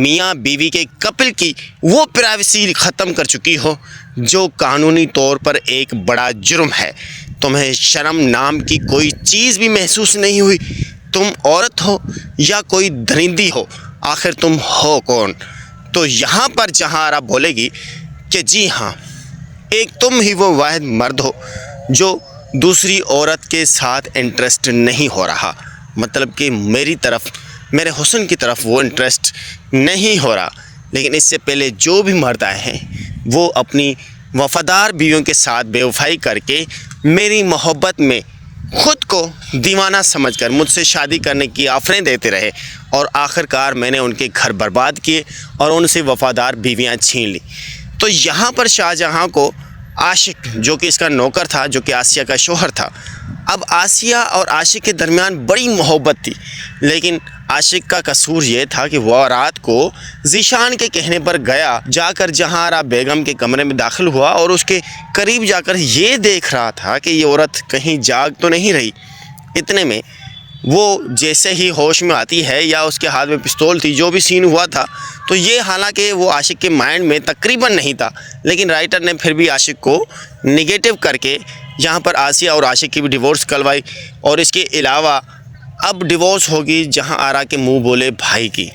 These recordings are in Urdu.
میاں بیوی کے کپل کی وہ پرائیویسی ختم کر چکی ہو جو قانونی طور پر ایک بڑا جرم ہے۔ تمہیں شرم نام کی کوئی چیز بھی محسوس نہیں ہوئی؟ تم عورت ہو یا کوئی درندی ہو؟ آخر تم ہو کون؟ تو یہاں پر جہاں عرب بولے گی کہ جی ہاں، ایک تم ہی وہ واحد مرد ہو جو دوسری عورت کے ساتھ انٹرسٹ نہیں ہو رہا، مطلب کہ میری طرف، میرے حسن کی طرف وہ انٹرسٹ نہیں ہو رہا۔ لیکن اس سے پہلے جو بھی مرد آئے ہیں وہ اپنی وفادار بیویوں کے ساتھ بے وفائی کر کے میری محبت میں خود کو دیوانہ سمجھ کر مجھ سے شادی کرنے کی آفریں دیتے رہے، اور آخر کار میں نے ان کے گھر برباد کیے اور ان سے وفادار بیویاں چھین لی۔ تو یہاں پر شاہ جہاں کو عاشق، جو کہ اس کا نوکر تھا، جو کہ آسیہ کا شوہر تھا، اب آسیہ اور عاشق کے درمیان بڑی محبت تھی، لیکن عاشق کا قصور یہ تھا کہ وہ رات کو ذیشان کے کہنے پر جا کر جہاں آرا بیگم کے کمرے میں داخل ہوا اور اس کے قریب جا کر یہ دیکھ رہا تھا کہ یہ عورت کہیں جاگ تو نہیں رہی۔ اتنے میں وہ جیسے ہی ہوش میں آتی ہے یا اس کے ہاتھ میں پستول تھی، جو بھی سین ہوا تھا، تو یہ حالانکہ وہ عاشق کے مائنڈ میں تقریباً نہیں تھا، لیکن رائٹر نے پھر بھی عاشق کو نگیٹو کر کے یہاں پر آسیہ اور عاشق کی بھی ڈیورس کروائی، اور اس کے علاوہ اب ڈیورس ہوگی جہاں آرا کے منہ بولے بھائی کی،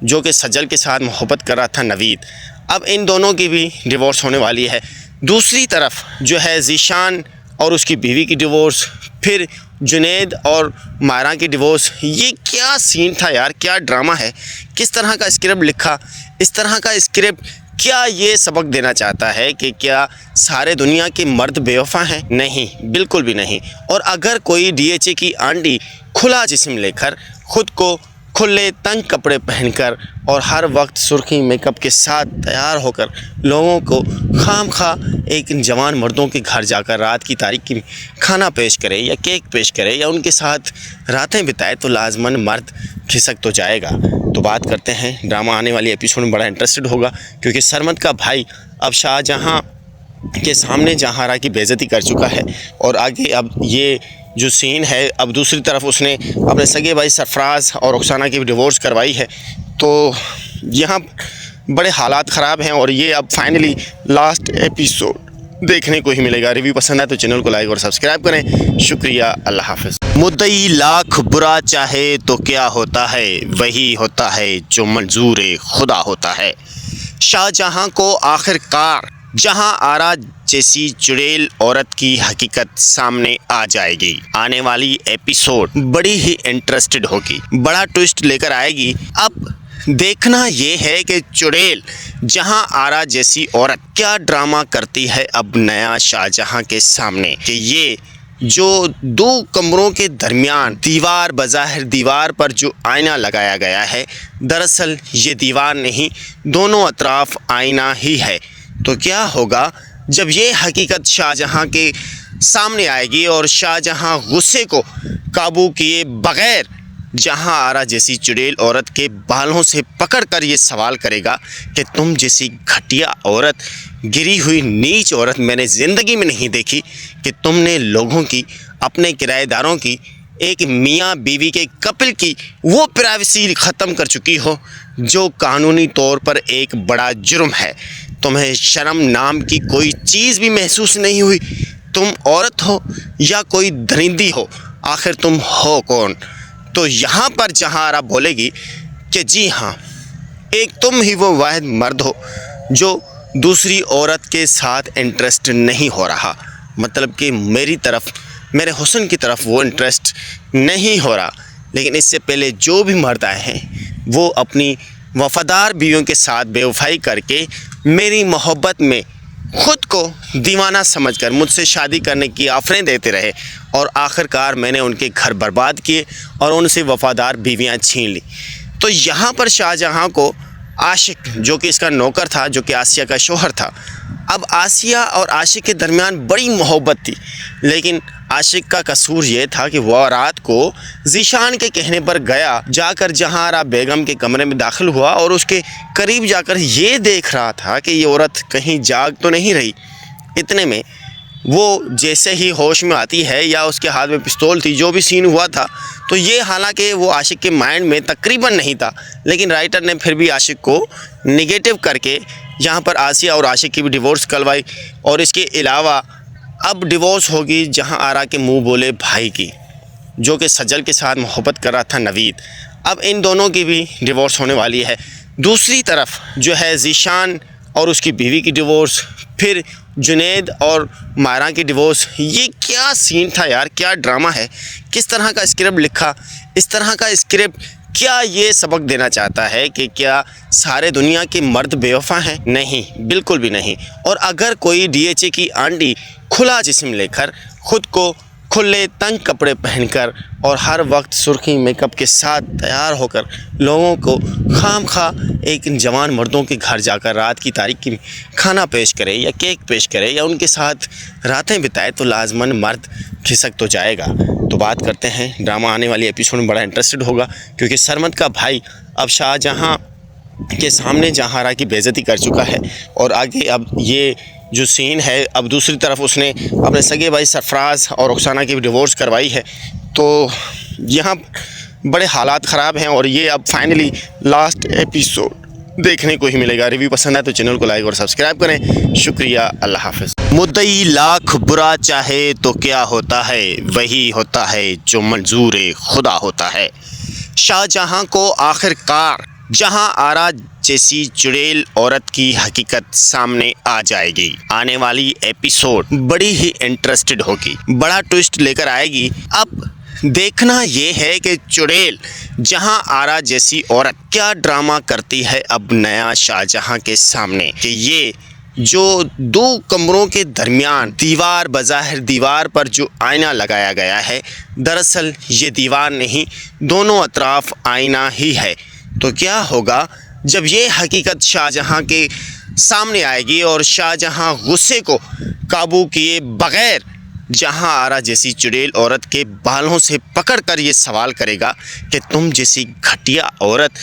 جو کہ سجل کے ساتھ محبت کر رہا تھا نوید۔ اب ان دونوں کی بھی ڈیورس ہونے والی ہے۔ دوسری طرف جو ہے ذیشان اور اس کی بیوی کی ڈیورس، پھر جنید اور مائرہ کی ڈیورس۔ یہ کیا سین تھا یار، کیا ڈرامہ ہے، کس طرح کا اسکرپٹ لکھا۔ اس طرح کا اسکرپٹ کیا یہ سبق دینا چاہتا ہے کہ کیا سارے دنیا کے مرد بے وفا ہیں؟ نہیں، بالکل بھی نہیں۔ اور اگر کوئی ڈی ایچ اے کی آنٹی کھلا جسم لے کر، خود کو کھلے تنگ کپڑے پہن کر اور ہر وقت سرخی میک اپ کے ساتھ تیار ہو کر لوگوں کو خام خواہ ایک جوان مردوں کے گھر جا کر رات کی تاریکی میں کھانا پیش کرے یا کیک پیش کرے یا ان کے ساتھ راتیں بتائے، تو لازماً مرد کھسک تو جائے گا۔ تو بات کرتے ہیں، ڈرامہ آنے والی ایپیسوڈ میں بڑا انٹرسٹڈ ہوگا، کیونکہ سرمد کا بھائی اب شاہ جہاں کے سامنے جہاں آرا کی بے عزتی کر چکا ہے، اور آگے اب یہ جو سین ہے، اب دوسری طرف اس نے اپنے سگے بھائی سرفراز اور رخسانہ کی بھی ڈیورس کروائی ہے، تو یہاں بڑے حالات خراب ہیں، اور یہ اب فائنلی لاسٹ ایپیسوڈ دیکھنے کو ہی ملے گا۔ ریویو پسند ہے تو چینل کو لائک اور سبسکرائب کریں۔ شکریہ، اللہ حافظ۔ مدعی لاکھ برا چاہے تو کیا ہوتا ہے، وہی ہوتا ہے جو منظور خدا ہوتا ہے۔ شاہ جہاں کو آخر کار جہاں آرا جیسی چڑیل عورت کی حقیقت سامنے آ جائے گی۔ آنے والی ایپیسوڈ بڑی ہی انٹرسٹڈ ہوگی، بڑا ٹوسٹ لے کر آئے گی۔ اب دیکھنا یہ ہے کہ چڑیل جہاں آرا جیسی عورت کیا ڈرامہ کرتی ہے اب نیا شاہ جہاں کے سامنے، کہ یہ جو دو کمروں کے درمیان دیوار، بظاہر دیوار پر جو آئینہ لگایا گیا ہے، دراصل یہ دیوار نہیں، دونوں اطراف آئینہ ہی ہے۔ تو کیا ہوگا جب یہ حقیقت شاہ جہاں کے سامنے آئے گی، اور شاہ جہاں غصے کو قابو کیے بغیر جہاں آرا جیسی چڑیل عورت کے بالوں سے پکڑ کر یہ سوال کرے گا کہ تم جیسی گھٹیا عورت، گری ہوئی نیچ عورت میں نے زندگی میں نہیں دیکھی، کہ تم نے لوگوں کی، اپنے کرایہ داروں کی، ایک میاں بیوی کے کپل کی وہ پرائیویسی ختم کر چکی ہو جو قانونی طور پر ایک بڑا جرم ہے۔ تمہیں شرم نام کی کوئی چیز بھی محسوس نہیں ہوئی؟ تم عورت ہو یا کوئی درندی ہو؟ آخر تم ہو کون؟ تو یہاں پر جہاں عرب بولے گی کہ جی ہاں، ایک تم ہی وہ واحد مرد ہو جو دوسری عورت کے ساتھ انٹرسٹ نہیں ہو رہا، مطلب کہ میری طرف، میرے حسن کی طرف وہ انٹرسٹ نہیں ہو رہا۔ لیکن اس سے پہلے جو بھی مرد آئے ہیں وہ اپنی وفادار بیویوں کے ساتھ بے وفائی کر کے میری محبت میں خود کو دیوانہ سمجھ کر مجھ سے شادی کرنے کی آفریں دیتے رہے، اور آخر کار میں نے ان کے گھر برباد کیے اور ان سے وفادار بیویاں چھین لی۔ تو یہاں پر شاہ جہاں کو عاشق، جو کہ اس کا نوکر تھا، جو کہ آسیہ کا شوہر تھا، اب آسیہ اور عاشق کے درمیان بڑی محبت تھی، لیکن عاشق کا قصور یہ تھا کہ وہ رات کو ذیشان کے کہنے پر جا کر جہاں آرا بیگم کے کمرے میں داخل ہوا اور اس کے قریب جا کر یہ دیکھ رہا تھا کہ یہ عورت کہیں جاگ تو نہیں رہی۔ اتنے میں وہ جیسے ہی ہوش میں آتی ہے یا اس کے ہاتھ میں پستول تھی، جو بھی سین ہوا تھا، تو یہ حالانکہ وہ عاشق کے مائنڈ میں تقریباً نہیں تھا، لیکن رائٹر نے پھر بھی عاشق کو نگیٹو کر کے یہاں پر آسیہ اور عاشق کی بھی ڈیورس کروائی، اور اس کے علاوہ اب ڈیورس ہوگی جہاں آرا کے منہ بولے بھائی کی، جو کہ سجل کے ساتھ محبت کر رہا تھا نوید، اب ان دونوں کی بھی ڈیورس ہونے والی ہے۔ دوسری طرف جو ہے ذیشان اور اس کی بیوی کی ڈیورس، پھر جنید اور مائرہ کی ڈیورس۔ یہ کیا سین تھا یار، کیا ڈرامہ ہے، کس طرح کا اسکرپٹ لکھا، اس طرح کا اسکرپٹ کیا یہ سبق دینا چاہتا ہے کہ کیا سارے دنیا کے مرد بے وفا ہیں؟ نہیں، بالکل بھی نہیں۔ اور اگر کوئی ڈی ایچ اے کی آنٹی کھلا جسم لے کر، خود کو کھلے تنگ کپڑے پہن کر اور ہر وقت سرخی میک اپ کے ساتھ تیار ہو کر لوگوں کو خام خواہ ایک جوان مردوں کے گھر جا کر رات کی تاریکی میں کھانا پیش کرے یا کیک پیش کرے یا ان کے ساتھ راتیں بتائے، تو لازماً مرد کھسک تو جائے گا۔ تو بات کرتے ہیں، ڈرامہ آنے والی ایپیسوڈ میں بڑا انٹرسٹڈ ہوگا، کیونکہ سرمد کا بھائی اب شاہ جہاں کے سامنے جہاں کی بے عزتی کر چکا ہے، اور آگے اب یہ جو سین ہے، اب دوسری طرف اس نے اپنے سگے بھائی سرفراز اور رخسانہ کی بھی ڈیورس کروائی ہے، تو یہاں بڑے حالات خراب ہیں، اور یہ اب فائنلی لاسٹ ایپیسوڈ دیکھنے کو ہی ملے گا۔ ریویو پسند ہے تو چینل کو لائک اور سبسکرائب کریں۔ شکریہ، اللہ حافظ۔ مدعی لاکھ برا چاہے تو کیا ہوتا ہے، وہی ہوتا ہے جو منظور خدا ہوتا ہے۔ شاہ جہاں کو آخر کار جہاں آرا جیسی چڑیل عورت کی حقیقت سامنے آ جائے گی۔ آنے والی ایپیسوڈ بڑی ہی انٹرسٹڈ ہوگی، بڑا ٹویسٹ لے کر آئے گی۔ اب دیکھنا یہ ہے کہ چڑیل جہاں آرا جیسی عورت کیا ڈرامہ کرتی ہے اب نیا شاہ جہاں کے سامنے، کہ یہ جو دو کمروں کے درمیان دیوار، بظاہر دیوار پر جو آئینہ لگایا گیا ہے، دراصل یہ دیوار نہیں، دونوں اطراف آئینہ ہی ہے۔ تو کیا ہوگا جب یہ حقیقت شاہ جہاں کے سامنے آئے گی، اور شاہ جہاں غصے کو قابو کیے بغیر جہاں آرا جیسی چڑیل عورت کے بالوں سے پکڑ کر یہ سوال کرے گا کہ تم جیسی گھٹیا عورت،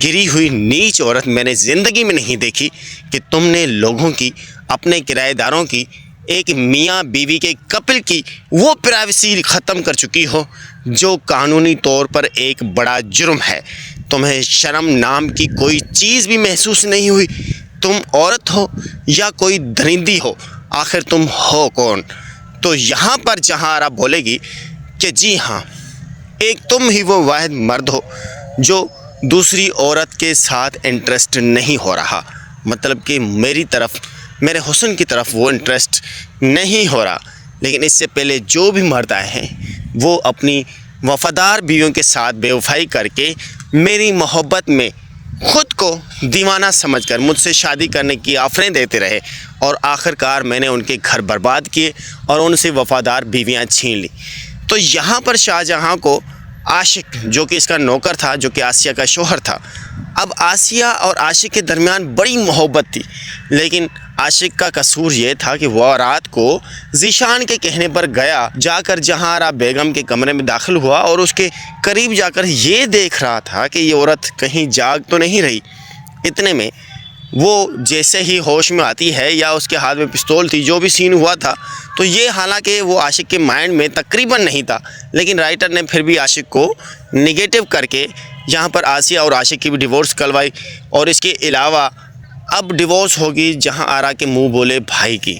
گری ہوئی نیچ عورت میں نے زندگی میں نہیں دیکھی، کہ تم نے لوگوں کی، اپنے کرایہ داروں کی، ایک میاں بیوی کے کپل کی وہ پرائیویسی ختم کر چکی ہو جو قانونی طور پر ایک بڑا جرم ہے۔ تمہیں شرم نام کی کوئی چیز بھی محسوس نہیں ہوئی؟ تم عورت ہو یا کوئی درندی ہو، آخر تم ہو کون؟ تو یہاں پر جہاں آرا بولے گی کہ جی ہاں، ایک تم ہی وہ واحد مرد ہو جو دوسری عورت کے ساتھ انٹرسٹ نہیں ہو رہا، مطلب کہ میری طرف، میرے حسن کی طرف وہ انٹرسٹ نہیں ہو رہا۔ لیکن اس سے پہلے جو بھی مرد آئے ہیں وہ اپنی وفادار بیویوں کے ساتھ بے وفائی کر کے میری محبت میں خود کو دیوانہ سمجھ کر مجھ سے شادی کرنے کی آفریں دیتے رہے، اور آخر کار میں نے ان کے گھر برباد کیے اور ان سے وفادار بیویاں چھین لی۔ تو یہاں پر شاہ جہاں کو عاشق، جو کہ اس کا نوکر تھا، جو کہ آسیہ کا شوہر تھا، اب آسیہ اور عاشق کے درمیان بڑی محبت تھی، لیکن عاشق کا قصور یہ تھا کہ وہ رات کو ذیشان کے کہنے پر گیا، جا کر جہاں آرا بیگم کے کمرے میں داخل ہوا اور اس کے قریب جا کر یہ دیکھ رہا تھا کہ یہ عورت کہیں جاگ تو نہیں رہی۔ اتنے میں وہ جیسے ہی ہوش میں آتی ہے یا اس کے ہاتھ میں پستول تھی، جو بھی سین ہوا تھا، تو یہ حالانکہ وہ عاشق کے مائنڈ میں تقریباً نہیں تھا، لیکن رائٹر نے پھر بھی عاشق کو نگیٹو کر کے یہاں پر آسیہ اور عاشق کی بھی ڈیورس کروائی، اور اس کے علاوہ اب ڈیورس ہوگی جہاں آرا کے منہ بولے بھائی کی،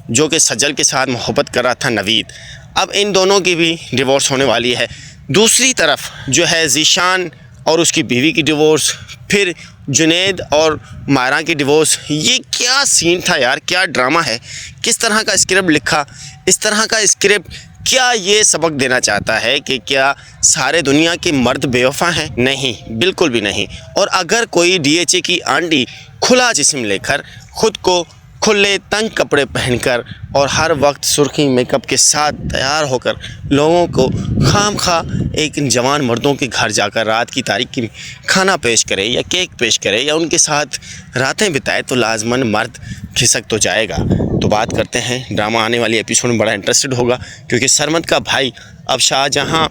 جو کہ سجل کے ساتھ محبت کر رہا تھا نوید، اب ان دونوں کی بھی ڈیورس ہونے والی ہے۔ دوسری طرف جو ہے ذیشان اور اس کی بیوی کی ڈیورس، پھر جنید اور مائرہ کی ڈیورس۔ یہ کیا سین تھا یار، کیا ڈرامہ ہے، کس طرح کا اسکرپٹ لکھا، اس طرح کا اسکرپٹ کیا یہ سبق دینا چاہتا ہے کہ کیا سارے دنیا کے مرد بے وفا ہیں؟ نہیں، بالکل بھی نہیں۔ اور اگر کوئی ڈی ایچ اے کی آنٹی کھلا جسم لے کر، خود کو کھلے تنگ کپڑے پہن کر اور ہر وقت سرخی میک اپ کے ساتھ تیار ہو کر لوگوں کو خام خواہ ایک جوان مردوں کے گھر جا کر رات کی تاریکی میں کھانا پیش کرے یا کیک پیش کرے یا ان کے ساتھ راتیں بتائے، تو لازماً مرد کھسک تو جائے گا۔ تو بات کرتے ہیں، ڈرامہ آنے والی ایپیسوڈ میں بڑا انٹرسٹڈ ہوگا، کیونکہ سرمد کا بھائی اب شاہ جہاں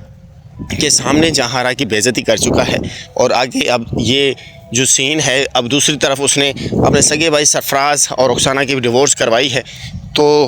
کے سامنے جہاں آرا کی بے عزتی کر چکا ہے، اور آگے اب یہ جو سین ہے، اب دوسری طرف اس نے اپنے سگے بھائی سرفراز اور رخسانہ کی بھی ڈیورس کروائی ہے۔ تو